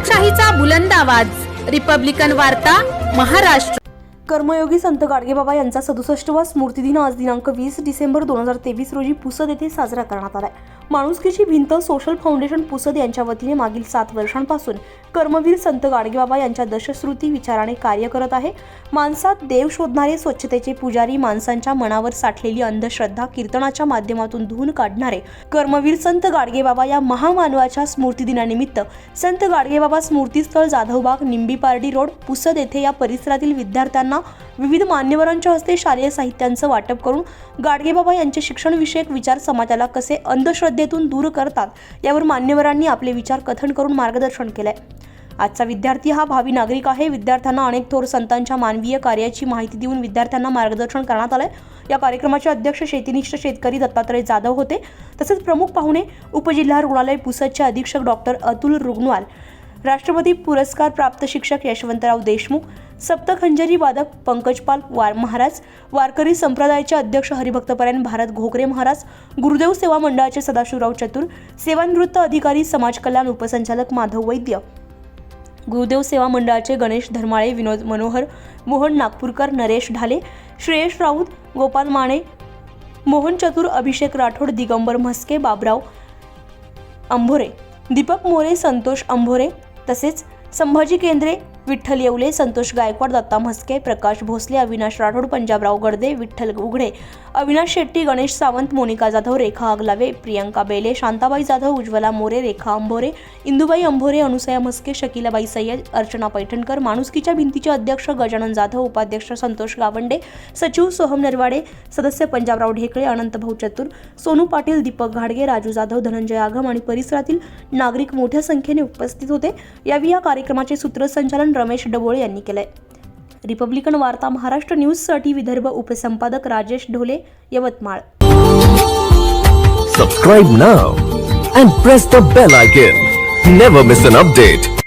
लोकशाहीचा बुलंद आवाज, रिपब्लिकन वार्ता, महाराष्ट्र। कर्मयोगी संत गाडगेबाबा यांचा 67वा स्मृतिदिन आज दिनांक 20 डिसेंबर 2023 रोजी पुसद येथे साजरा करण्यात आलाय। माणुसकीची भिंत सोशल फाउंडेशन पुसद यांच्या वतीने मागील 7 वर्षांपासून कर्मवीर संत गाडगेबाबा यांच्या दशश्रुती विचाराने कार्य करत आहे। माणसात देव शोधणारे, स्वच्छतेचे पुजारी, माणसांच्या मनावर साठलेली अंधश्रद्धा कीर्तनाच्या माध्यमातून धुवून काढणारे कर्मवीर संत गाडगेबाबा या महामानवाच्या स्मृतिदिनानिमित्त संत गाडगेबाबा स्मृतीस्थळ, जाधवबाग, निंबीपार्डी रोड, पुसद येथे या परिसरातील विद्यार्थ्यांना विविध मान्यवरांच्या हस्ते शालेय साहित्यांचं वाटप करून गाडगेबाबा यांचे शिक्षणविषयक विचार समाजाला कसे अंधश्रद्धेतून दूर करतात यावर मान्यवरांनी आपले विचार कथन करून मार्गदर्शन केलंय। आजचा विद्यार्थी हा भावी नागरिक आहे। विद्यार्थ्यांना अनेक थोर संतांच्या मानवीय कार्याची माहिती देऊन विद्यार्थ्यांना मार्गदर्शन करण्यात आलंय। या कार्यक्रमाचे अध्यक्ष शेतीनिष्ठ शेतकरी दत्तात्रय जाधव होते। तसेच प्रमुख पाहुणे उपजिल्हा रुग्णालय पुसदचे अधीक्षक डॉक्टर अतुल रुग्णवाल, राष्ट्रपती पुरस्कार प्राप्त शिक्षक यशवंतराव देशमुख, सप्तखंजरी वादक पंकजपाल महाराज, वारकरी संप्रदायाचे अध्यक्ष हरिभक्तपरायण भारत घोगरे महाराज, गुरुदेव सेवा मंडळाचे सदाशिवराव चतुर, सेवानिवृत्त अधिकारी समाज कल्याण उपसंचालक माधव वैद्य, गुरुदेव सेवा मंडळाचे गणेश धर्माळे, विनोद मनोहर, मोहन नागपूरकर, नरेश ढाले, श्रेयश राऊत, गोपाल माने, मोहन चतुर, अभिषेक राठोड, दिगंबर म्हस्के, बाबराव अंभोरे, दीपक मोरे, संतोष अंभोरे, तसेच संभाजी केंद्रे, विठ्ठल येवले, संतोष गायकवाड, दत्ता म्हस्के, प्रकाश भोसले, अविनाश राठोड, पंजाबराव गडदे, विठ्ठल उघडे, अविनाश शेट्टी, गणेश सावंत, मोनिका जाधव, रेखा आगलावे, प्रियंका बेले, शांताबाई जाधव, उज्ज्वला मोरे, रेखा अंभोरे, इंदुबाई अंभोरे, अनुसया म्हस्के, शकीलाबाई सय्यद, अर्चना पैठणकर, माणुसकीच्या भिंतीचे अध्यक्ष गजानन जाधव, उपाध्यक्ष संतोष गावंडे, सचिव सोहम नरवाडे, सदस्य पंजाबराव ढेकळे, अनंतभाऊ चतुर, सोनू पाटील, दीपक घाडगे, राजू जाधव, धनंजय आगम आणि परिसरातील नागरिक मोठ्या संख्येने उपस्थित होते। यावेळी या कार्यक्रमाचे सूत्रसंचालन रमेश डबोळे यांनी केले। रिपब्लिकन वार्ता महाराष्ट्र न्यूजसाठी Vidarbha उपसंपादक Rajesh Dhole, Yavatmal. Subscribe now and press the bell icon. Never miss an update.